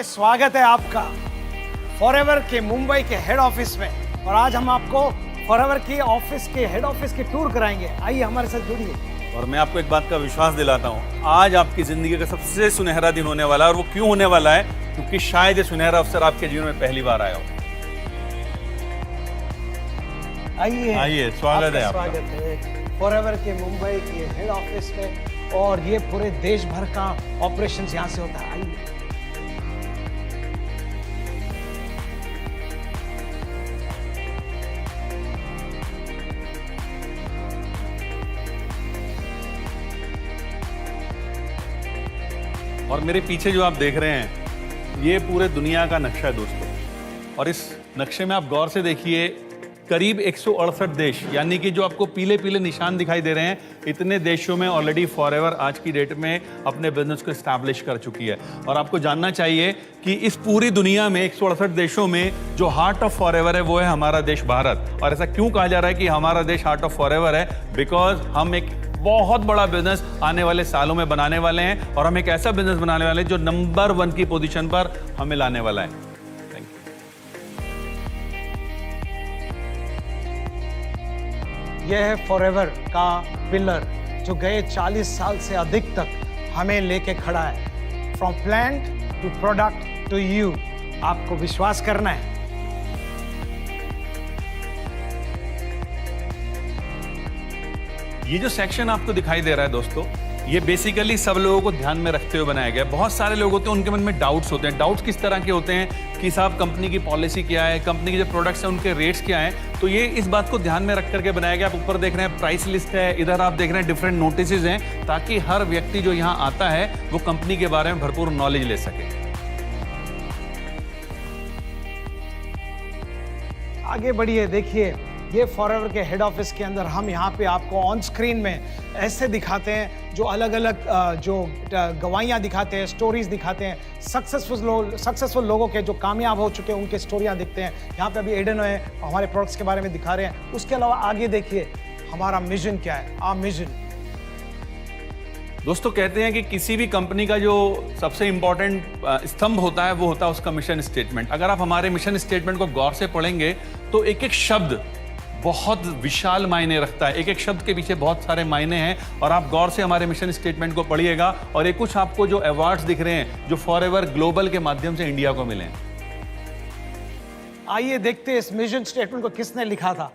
स्वागत है आपका फॉरएवर के मुंबई के हेड ऑफिस में। और आज हम आपको फॉरएवर की ऑफिस के हेड ऑफिस की टूर कराएंगे। आइए हमारे साथ जुड़िए। और मैं आपको एक बात का विश्वास दिलाता हूँ, आज आपकी जिंदगी का सबसे सुनहरा दिन होने वाला है। और वो क्यों होने वाला है? क्योंकि शायद ये सुनहरा अवसर आपके जीवन में पहली बार आया हो। आइए, स्वागत है आपका। स्वागत है फॉरएवर के मुंबई के हेड ऑफिस में। और ये पूरे देश भर का ऑपरेशन यहाँ से होता है। आइए। और मेरे पीछे जो आप देख रहे हैं, ये पूरे दुनिया का नक्शा है दोस्तों। और इस नक्शे में आप गौर से देखिए, करीब 168 देश, यानी कि जो आपको पीले पीले निशान दिखाई दे रहे हैं, इतने देशों में ऑलरेडी फॉरएवर आज की डेट में अपने बिजनेस को एस्टैब्लिश कर चुकी है। और आपको जानना चाहिए कि इस पूरी दुनिया में 168 देशों में जो हार्ट ऑफ फॉरएवर है वो है हमारा देश भारत। और ऐसा क्यों कहा जा रहा है कि हमारा देश हार्ट ऑफ फॉरएवर है? बिकॉज हम एक बहुत बड़ा बिजनेस आने वाले सालों में बनाने वाले हैं। और हम एक ऐसा बिजनेस बनाने वाले हैं जो नंबर 1 की पोजीशन पर हमें लाने वाला है। Thank you. यह है फॉरएवर का पिलर जो गए 40 साल से अधिक तक हमें लेके खड़ा है। From plant to product to you. आपको विश्वास करना है। ये जो सेक्शन आपको दिखाई दे रहा है दोस्तों, ये बेसिकली सब लोगों को ध्यान में रखते हुए बनाया गया है। बहुत सारे लोग होते हैं, उनके मन में डाउट्स होते हैं। डाउट्स किस तरह के होते हैं कि साहब कंपनी की पॉलिसी क्या है, कंपनी के जो प्रोडक्ट्स हैं उनके रेट्स क्या हैं। तो ये इस बात को ध्यान में रख करके बनाया गया। आप ऊपर देख रहे हैं प्राइस लिस्ट है, इधर आप देख रहे हैं डिफरेंट नोटिसेज हैं, ताकि हर व्यक्ति जो यहाँ आता है वो कंपनी के बारे में भरपूर नॉलेज ले सके। आगे बढ़िए। देखिए, ये फॉरएवर के हेड ऑफिस के अंदर हम यहाँ पे आपको ऑन स्क्रीन में ऐसे दिखाते हैं जो अलग अलग जो गवाहियाँ दिखाते हैं, स्टोरीज दिखाते हैं। सक्सेसफुल लोगों के जो कामयाब हो चुके हैं उनके स्टोरियाँ दिखते हैं। यहाँ पे अभी एडन है, हमारे प्रोडक्ट्स के बारे में दिखा रहे हैं। उसके अलावा आगे देखिए हमारा मिशन क्या है। आवर मिशन दोस्तों, कहते हैं कि किसी भी कंपनी का जो सबसे इंपॉर्टेंट स्तंभ होता है वो होता है उसका मिशन स्टेटमेंट। अगर आप हमारे मिशन स्टेटमेंट को गौर से पढ़ेंगे तो एक एक शब्द बहुत विशाल मायने रखता है। एक एक शब्द के पीछे बहुत सारे मायने हैं। और आप गौर से हमारे मिशन स्टेटमेंट को पढ़िएगा। और ये कुछ आपको जो अवार्ड्स दिख रहे हैं जो फॉरएवर ग्लोबल के माध्यम से इंडिया को मिले हैं। आइए देखते हैं इस मिशन स्टेटमेंट को किसने लिखा था।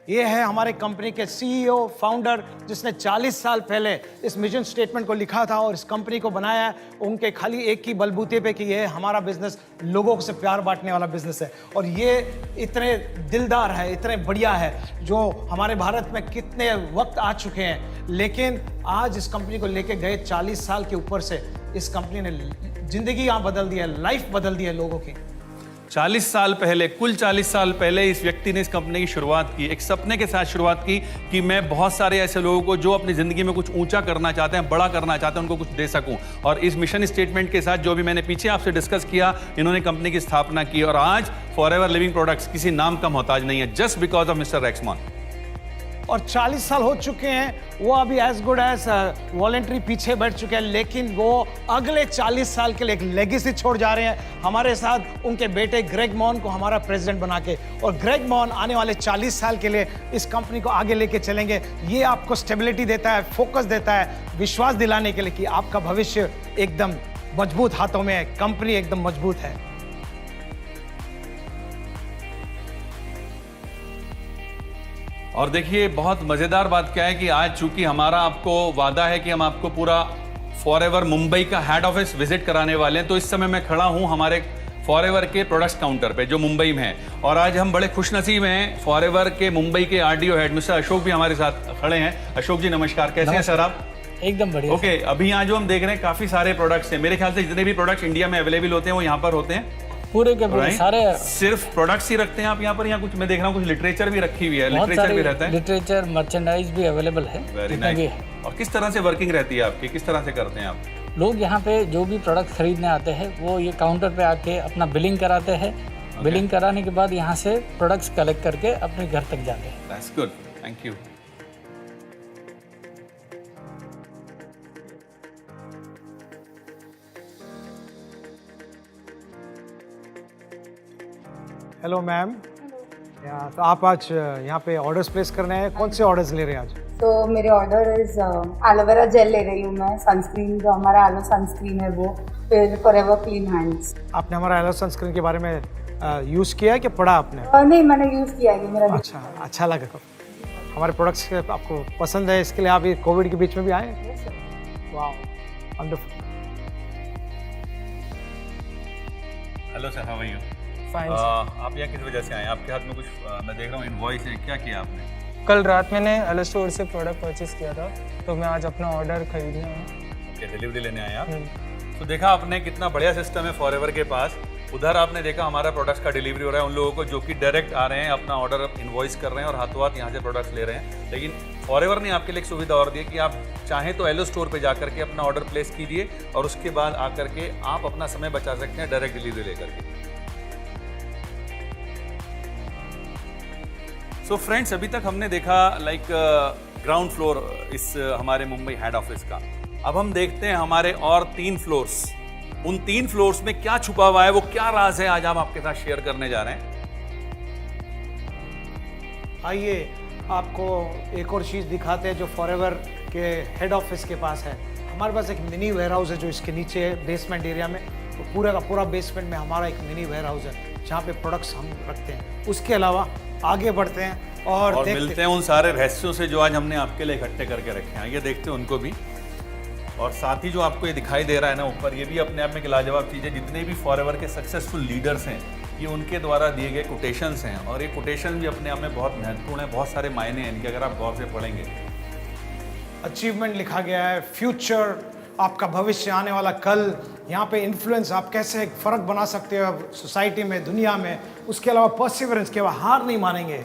ये है हमारे कंपनी के सीईओ फाउंडर, जिसने 40 साल पहले इस मिशन स्टेटमेंट को लिखा था और इस कंपनी को बनाया है उनके खाली एक ही बलबूते पे कि ये हमारा बिजनेस लोगों से प्यार बांटने वाला बिजनेस है। और ये इतने दिलदार है, इतने बढ़िया है, जो हमारे भारत में कितने वक्त आ चुके हैं, लेकिन आज इस कंपनी को लेके गए 40 साल के ऊपर से इस कंपनी ने जिंदगी यहाँ बदल दी है, लाइफ बदल दी है लोगों की। 40 साल पहले, कुल 40 साल पहले इस व्यक्ति ने इस कंपनी की शुरुआत की, एक सपने के साथ शुरुआत की कि मैं बहुत सारे ऐसे लोगों को जो अपनी जिंदगी में कुछ ऊंचा करना चाहते हैं, बड़ा करना चाहते हैं, उनको कुछ दे सकूं। और इस मिशन स्टेटमेंट के साथ जो भी मैंने पीछे आपसे डिस्कस किया, इन्होंने कंपनी की स्थापना की। और आज फॉरएवर लिविंग प्रोडक्ट्स किसी नाम का मोहताज नहीं है, जस्ट बिकॉज ऑफ मिस्टर रेक्समैन। और 40 साल हो चुके हैं, वो अभी एज गुड एज वॉलंटरी पीछे बैठ चुके हैं, लेकिन वो अगले 40 साल के लिए एक लेगेसी छोड़ जा रहे हैं हमारे साथ उनके बेटे ग्रेग मॉन को हमारा प्रेसिडेंट बना के। और ग्रेग मॉन आने वाले 40 साल के लिए इस कंपनी को आगे लेके चलेंगे। ये आपको स्टेबिलिटी देता है, फोकस देता है, विश्वास दिलाने के लिए कि आपका भविष्य एकदम मजबूत हाथों में है, कंपनी एकदम मजबूत है। और देखिए, बहुत मजेदार बात क्या है कि आज चूंकि हमारा आपको वादा है कि हम आपको पूरा फॉरएवर मुंबई का हेड ऑफिस विजिट कराने वाले हैं, तो इस समय मैं खड़ा हूं हमारे फॉरएवर के प्रोडक्ट्स काउंटर पे जो मुंबई में है। और आज हम बड़े खुशनसीब हैं, फॉरएवर के मुंबई के आरडीओ हेड मिस्टर अशोक भी हमारे साथ खड़े हैं। अशोक जी नमस्कार, कैसे हैं सर आप? एकदम बढ़िया। ओके, अभी यहाँ जो हम देख रहे हैं काफी सारे प्रोडक्ट्स हैं। मेरे ख्याल से जितने भी प्रोडक्ट्स इंडिया में अवेलेबल होते हैं वो यहाँ पर होते हैं। पूरे के पूरे सारे। सिर्फ प्रोडक्ट्स ही रखते हैं आप यहाँ पर, या कुछ मैं देख रहा हूँ कुछ लिटरेचर भी रखी हुई है? लिटरेचर भी रहता है, लिटरेचर मर्चेंडाइज भी अवेलेबल है। Very nice. और किस तरह से वर्किंग रहती है आपकी, किस तरह से करते हैं आप? लोग यहाँ पे जो भी प्रोडक्ट खरीदने आते हैं वो ये काउंटर पे आके अपना बिलिंग कराते हैं। बिलिंग कराने के बाद यहाँ से प्रोडक्ट्स कलेक्ट करके अपने घर तक जाते हैं। That's good, thank you. Hello ma'am. तो आप आज यहाँ पे ऑर्डर्स प्लेस करने हैं, कौन से ऑर्डर्स ले रहे हैं आज? तो मेरे ऑर्डर इज एलोवेरा जेल ले रही हूँ मैं, सनस्क्रीन जो हमारा एलो सनस्क्रीन है वो, फिर फॉरएवर क्लीन हैंड्स। आपने हमारा एलो सनस्क्रीन के बारे में यूज़ किया है कि पढ़ा आपने? नहीं, मैंने यूज़ किया है, मेरा अच्छा लगा। तो हमारे प्रोडक्ट्स आपको पसंद है, इसके लिए आप ये कोविड के बीच में भी आए? वाह, wonderful. Hello sir, how are you? Fine. आप यहाँ किस वजह से आए? आपके हाथ में कुछ मैं देख रहा हूँ इनवॉइस है, क्या किया आपने? कल रात मैंने एलो स्टोर से प्रोडक्ट परचेज किया था, तो मैं आज अपना ऑर्डर खरीदने आया। ओके, डिलीवरी लेने आए आप। तो देखा आपने कितना बढ़िया सिस्टम है फॉरएवर के पास। उधर आपने देखा हमारा प्रोडक्ट्स का डिलीवरी हो रहा है उन लोगों को जो कि डायरेक्ट आ रहे हैं, अपना ऑर्डर इनवॉइस कर रहे हैं और हाथों हाथ यहाँ से प्रोडक्ट्स ले रहे हैं। लेकिन फॉरएवर ने आपके लिए एक सुविधा और दी है कि आप चाहें तो एलो स्टोर पे जा करके अपना ऑर्डर प्लेस कीजिए और उसके बाद आकर के आप अपना समय बचा सकते हैं डायरेक्ट डिलीवरी लेकर के। सो फ्रेंड्स, अभी तक हमने देखा ग्राउंड फ्लोर इस हमारे मुंबई हेड ऑफिस का। अब हम देखते हैं हमारे और 3 फ्लोर्स। उन 3 फ्लोर्स में क्या छुपा हुआ है, वो क्या राज है, आज हम आपके साथ शेयर करने जा रहे हैं। आइए आपको एक और चीज़ दिखाते हैं जो फॉरएवर के हेड ऑफिस के पास है। हमारे पास एक मिनी वेयर हाउस है जो इसके नीचे है, बेसमेंट एरिया में। तो पूरा का पूरा बेसमेंट में हमारा एक मिनी वेयर हाउस है जहाँ पे प्रोडक्ट्स हम रखते हैं। उसके अलावा आगे बढ़ते हैं और मिलते हैं उन सारे रहस्यों से जो आज हमने आपके लिए इकट्ठे करके रखे हैं। ये देखते हैं उनको भी। और साथ ही जो आपको ये दिखाई दे रहा है ना ऊपर, ये भी अपने आप में एक लाजवाब चीज़ है। जितने भी फॉरएवर के सक्सेसफुल लीडर्स हैं, ये उनके द्वारा दिए गए कोटेशंस हैं और ये कोटेशन भी अपने आप में बहुत महत्वपूर्ण है। बहुत सारे मायने हैं इनके, अगर आप गौर से पढ़ेंगे। अचीवमेंट लिखा गया है, फ्यूचर, आपका भविष्य, आने वाला कल, यहाँ पे इन्फ्लुएंस, आप कैसे एक फ़र्क बना सकते हो सोसाइटी में, दुनिया में। उसके अलावा परसिवरेंस, के हार नहीं मानेंगे।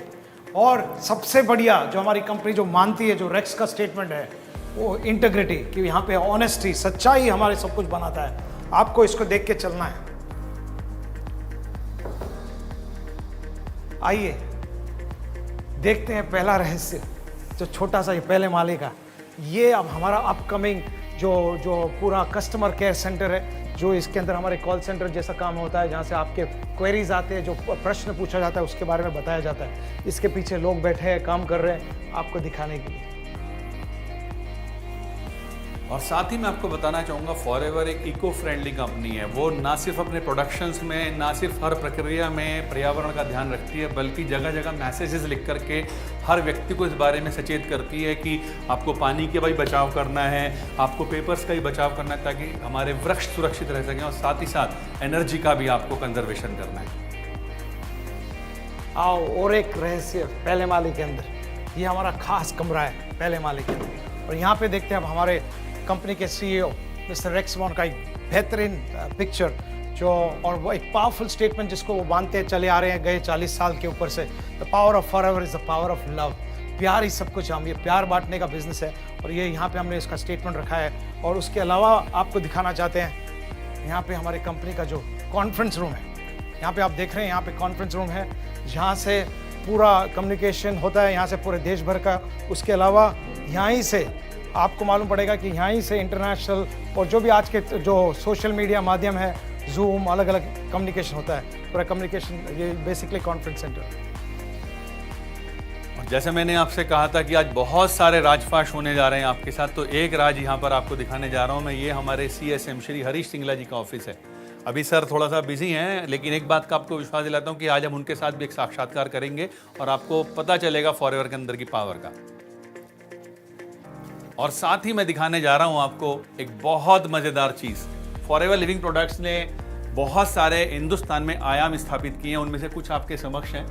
और सबसे बढ़िया जो हमारी कंपनी जो मानती है, जो रेक्स का स्टेटमेंट है, वो इंटीग्रिटी, कि यहाँ पे ऑनेस्टी, सच्चाई हमारे सब कुछ बनाता है। आपको इसको देख के चलना है। आइए देखते हैं पहला रहस्य, जो छोटा सा ये पहले माले का। ये अब हमारा अपकमिंग जो पूरा कस्टमर केयर सेंटर है, जो इसके अंदर हमारे कॉल सेंटर जैसा काम होता है, जहाँ से आपके क्वेरीज आते हैं, जो प्रश्न पूछा जाता है उसके बारे में बताया जाता है। इसके पीछे लोग बैठे हैं, काम कर रहे हैं आपको दिखाने के लिए। और साथ ही मैं आपको बताना चाहूँगा, फॉरएवर एक इको फ्रेंडली कंपनी है। वो ना सिर्फ अपने प्रोडक्शंस में, ना सिर्फ हर प्रक्रिया में पर्यावरण का ध्यान रखती है, बल्कि जगह जगह मैसेजेस लिख करके हर व्यक्ति को इस बारे में सचेत करती है कि आपको पानी के भी बचाव करना है, आपको पेपर्स का भी बचाव करना है, ताकि हमारे वृक्ष सुरक्षित रह सकें। और साथ ही साथ एनर्जी का भी आपको कंजर्वेशन करना है। आओ और एक रहस्य पहले माले के अंदर। ये हमारा खास कमरा है पहले माले के अंदर। और यहाँ पे देखते हैं अब हमारे कंपनी के सीईओ मिस्टर रेक्स वॉन का एक बेहतरीन पिक्चर, जो और वो एक पावरफुल स्टेटमेंट जिसको वो बांधते चले आ रहे हैं गए 40 साल के ऊपर से। The power of forever is the power of love. प्यार ही सब कुछ, हम ये प्यार बांटने का बिजनेस है और ये यहाँ पे हमने इसका स्टेटमेंट रखा है। और उसके अलावा आपको दिखाना चाहते हैं यहाँ पे हमारे कंपनी का जो कॉन्फ्रेंस रूम है, यहाँ पे आप देख रहे हैं, यहाँ पे कॉन्फ्रेंस रूम है जहाँ से पूरा कम्युनिकेशन होता है, यहाँ से पूरे देश भर का। उसके अलावा यहाँ ही से आपको मालूम पड़ेगा कि यहाँ ही से इंटरनेशनल और जो भी आज के जो सोशल मीडिया माध्यम है, जूम, अलग अलग कम्युनिकेशन होता है। पूरा कम्युनिकेशन ये बेसिकली कॉन्फ्रेंस सेंटर। और जैसे मैंने आपसे कहा था कि आज बहुत सारे राजफाश होने जा रहे हैं आपके साथ, तो एक राज यहाँ पर आपको दिखाने जा रहा हूँ मैं। ये हमारे CSM श्री हरीश सिंगला जी का ऑफिस है। अभी सर थोड़ा सा बिजी हैं, लेकिन एक बात का आपको विश्वास दिलाता हूँ कि आज हम उनके साथ भी एक साक्षात्कार करेंगे और आपको पता चलेगा फॉरएवर के अंदर की पावर का। और साथ ही मैं दिखाने जा रहा हूं आपको एक बहुत मजेदार चीज। फॉरएवर लिविंग प्रोडक्ट्स ने बहुत सारे हिंदुस्तान में आयाम स्थापित किए हैं, उनमें से कुछ आपके समक्ष हैं।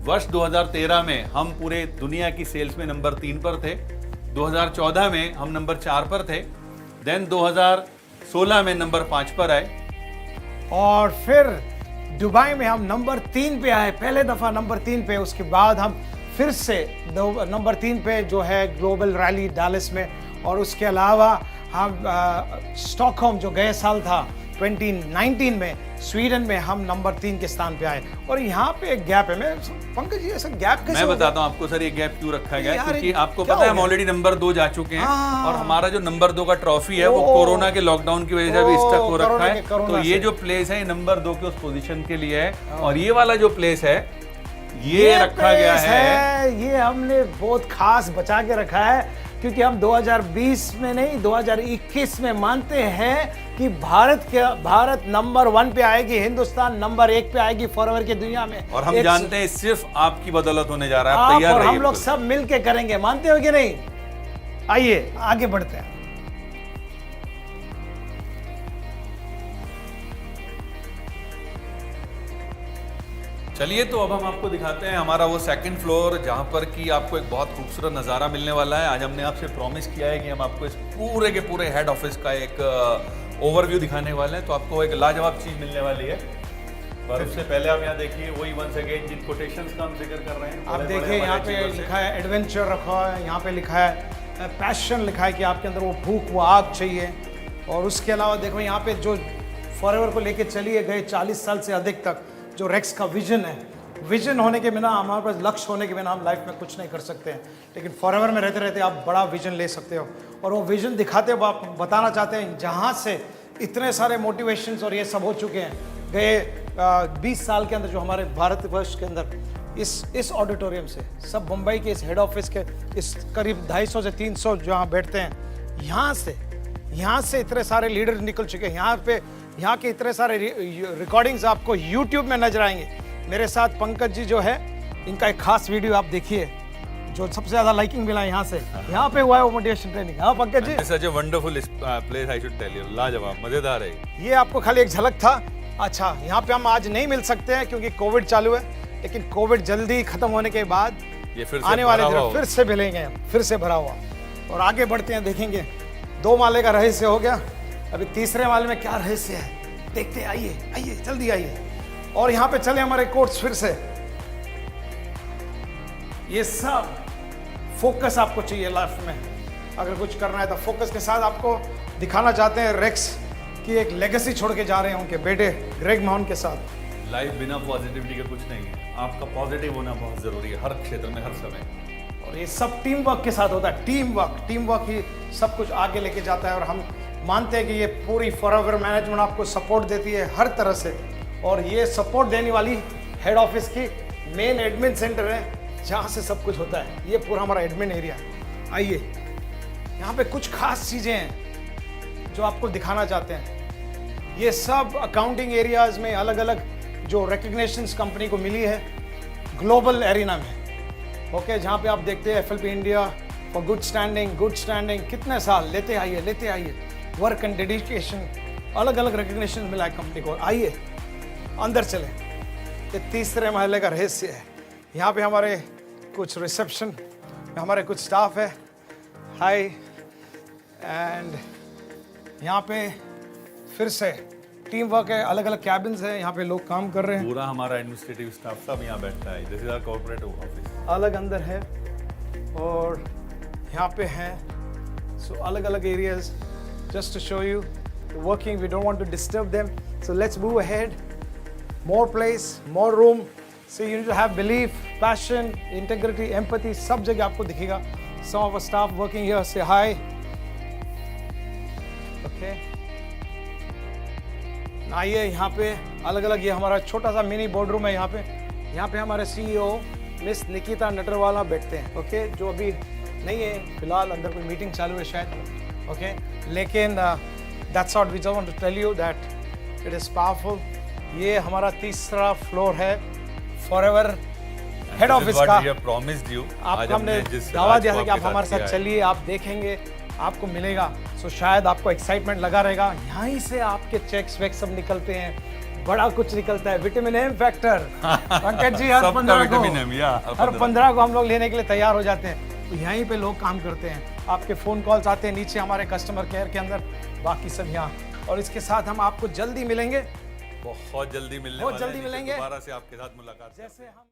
वर्ष 2013 में हम पूरे दुनिया की सेल्स में नंबर 3 पर थे। 2014 में हम नंबर 4 पर थे। देन 2016 में नंबर 5 पर आए और फिर दुबई में हम नंबर 3 पे आए, पहले दफा नंबर 3 पे। उसके बाद हम फिर से नंबर 3 पे जो है ग्लोबल रैली डालस में। और उसके अलावा हम स्टॉकहोम जो गए साल था 2019 में स्वीडन में हम नंबर 3 के स्थान पे आए। और यहाँ पे एक गैप है। मैं पंकज जी ऐसा गैप कैसे मैं हो गया? बताता हूँ आपको सर ये गैप क्यों रखा गया है, यार, क्योंकि आपको क्या पता है हो हम गया? ऑलरेडी नंबर 2 जा चुके हैं हाँ। और हमारा जो नंबर 2 का ट्रॉफी है वो ओ। कोरोना के लॉकडाउन की वजह से अभी स्टक हो रखा कोरोना है। के- कोरोना तो ये से। जो प्लेस है ये नंबर 2 के उस पोजीशन के लिए है और ये वाला जो प्लेस है ये रखा गया place है। ये हमने बहुत खास बचा के रखा है क्योंकि हम 2020 में नहीं 2021 में मानते हैं कि भारत नंबर 1 पे आएगी, हिंदुस्तान नंबर 1 पे आएगी फॉरएवर की दुनिया में। और हम एक- जानते हैं सिर्फ आपकी बदौलत होने जा रहा है। आप आप तैयार और रहिए हम लोग बिल्कुल। सब मिलके करेंगे, मानते हो कि नहीं? आइए आगे बढ़ते हैं। चलिए तो अब हम आपको दिखाते हैं हमारा वो सेकंड फ्लोर जहाँ पर कि आपको एक बहुत खूबसूरत नज़ारा मिलने वाला है। आज हमने आपसे प्रॉमिस किया है कि हम आपको इस पूरे के पूरे हेड ऑफिस का एक ओवरव्यू दिखाने वाले हैं, तो आपको एक लाजवाब चीज़ मिलने वाली है। पर उससे पहले आप यहाँ देखिए वही वंस अगेन जिन कोटेशंस का हम जिक्र कर रहे हैं। आप बड़े-बड़े देखिए यहाँ हमारे पे achievers हैं। लिखा है एडवेंचर रखा है, यहाँ पे लिखा है पैशन लिखा है कि आपके अंदर वो भूख वो आग चाहिए। और उसके अलावा देखो यहाँ पे जो फॉरएवर को लेके चलिए गए 40 साल से अधिक तक जो रेक्स का विजन है, विजन होने के बिना हमारे पास लक्ष्य होने के बिना हम लाइफ में कुछ नहीं कर सकते हैं, लेकिन फॉरएवर में रहते रहते आप बड़ा विजन ले सकते हो। और वो विजन दिखाते हुए आप बताना चाहते हैं जहाँ से इतने सारे मोटिवेशंस और ये सब हो चुके हैं गए 20 साल के अंदर, जो हमारे भारतवर्ष के अंदर इस ऑडिटोरियम से सब मुंबई के इस हेड ऑफिस के इस करीब 250 से 300 जहाँ बैठते हैं, यहाँ से इतने सारे लीडर निकल चुके हैं। यहाँ के इतने सारे रिकॉर्डिंग्स आपको यूट्यूब में नजर आएंगे। मेरे साथ पंकज जी जो है, इनका एक खास वीडियो आप देखिए जो सबसे ज्यादा लाइकिंग मिला यहाँ से। यहाँ पे हुआ है वो मोटिवेशन ट्रेनिंग। हाँ Pankaj ji, such a wonderful place I should tell you, लाजवाब मजेदार है। ये आपको खाली एक झलक था। अच्छा, यहाँ पे हम आज नहीं मिल सकते हैं क्योंकि कोविड चालू है, लेकिन कोविड जल्दी खत्म होने के बाद ये फिर से आने वाले भरा दिनों हुआ फिर से मिलेंगे, फिर से भरा हुआ। और आगे बढ़ते हैं, देखेंगे 2 माले का रहस्य हो गया, अभी तीसरे माले में क्या रहस्य है देखते हैं। आइए जल्दी आइए। और यहाँ पे चले हमारे कोर्स फिर से। ये सब फोकस आपको चाहिए लाइफ में, अगर कुछ करना है तो फोकस के साथ आपको दिखाना चाहते हैं रेक्स की एक लेगेसी छोड़ के जा रहे हैं उनके बेटे ग्रेग महान के साथ। लाइफ बिना पॉजिटिविटी के कुछ नहीं है। आपका पॉजिटिव होना बहुत जरूरी है हर क्षेत्र में, हर समय। और ये सब टीम वर्क के साथ होता है। टीम वर्क ही सब कुछ आगे लेके जाता है। और हम मानते हैं कि ये पूरी फॉरएवर मैनेजमेंट आपको सपोर्ट देती है हर तरह से। और ये सपोर्ट देने वाली हेड ऑफिस की मेन एडमिन सेंटर है जहाँ से सब कुछ होता है। ये पूरा हमारा एडमिन एरिया है। आइए, यहाँ पे कुछ खास चीज़ें हैं जो आपको दिखाना चाहते हैं। ये सब अकाउंटिंग एरियाज में अलग अलग जो रिकग्निशंस कंपनी को मिली है ग्लोबल एरिना में। ओके, जहाँ पे आप देखते हैं FLP India for good standing कितने साल लेते आइए वर्क एंड डेडिकेशन, अलग अलग रिकग्निशन मिला है कंपनी को। आइए अंदर चले। ये तीसरे महले का रहस्य है। यहाँ पे हमारे कुछ रिसेप्शन हमारे कुछ स्टाफ है। हाय। एंड यहाँ पे फिर से टीम वर्क है, अलग अलग कैबिन्स है, यहाँ पे लोग काम कर रहे हैं। पूरा हमारा एडमिनिस्ट्रेटिव स्टाफ सब यहाँ बैठता है। This is our corporate office. अलग अंदर है और यहाँ पे हैं। सो अलग अलग areas just to show you working. We don't want to disturb them, so let's move ahead. More place, more room. So you need to have belief, passion, integrity, empathy, सब जगह आपको दिखेगा। Some of staff working here, say hi. Okay, आइए यहाँ पे अलग अलग, ये हमारा छोटा सा मिनी बोर्ड रूम है। यहाँ पे हमारे CEO मिस निकिता नटरवाला बैठते हैं। ओके, जो अभी नहीं है फिलहाल, अंदर कोई मीटिंग चालू है शायद। ओके, लेकिन that's what we just want to tell you that it is powerful. ये हमारा तीसरा फ्लोर है फॉरएवर हेड ऑफिस का। आपको हमने दावा दिया था कि आप हमारे साथ चलिए, आप देखेंगे, आपको मिलेगा। सो शायद आपको एक्साइटमेंट लगा रहेगा। यहीं से आपके चेक्स वेक्स सब निकलते हैं, बड़ा कुछ निकलता है। Vitamin M factor Pankaj ji हर 15 को हम लोग लेने के लिए तैयार हो जाते हैं। तो यहीं पे लोग काम करते हैं। आपके फ़ोन कॉल्स आते हैं नीचे हमारे कस्टमर केयर के अंदर, बाकी सब यहाँ। और इसके साथ हम आपको जल्दी मिलेंगे, बहुत जल्दी मिलने बहुत वाले हैं। जल्दी मिलेंगे। दोबारा से आपके साथ मुलाकात जैसे हम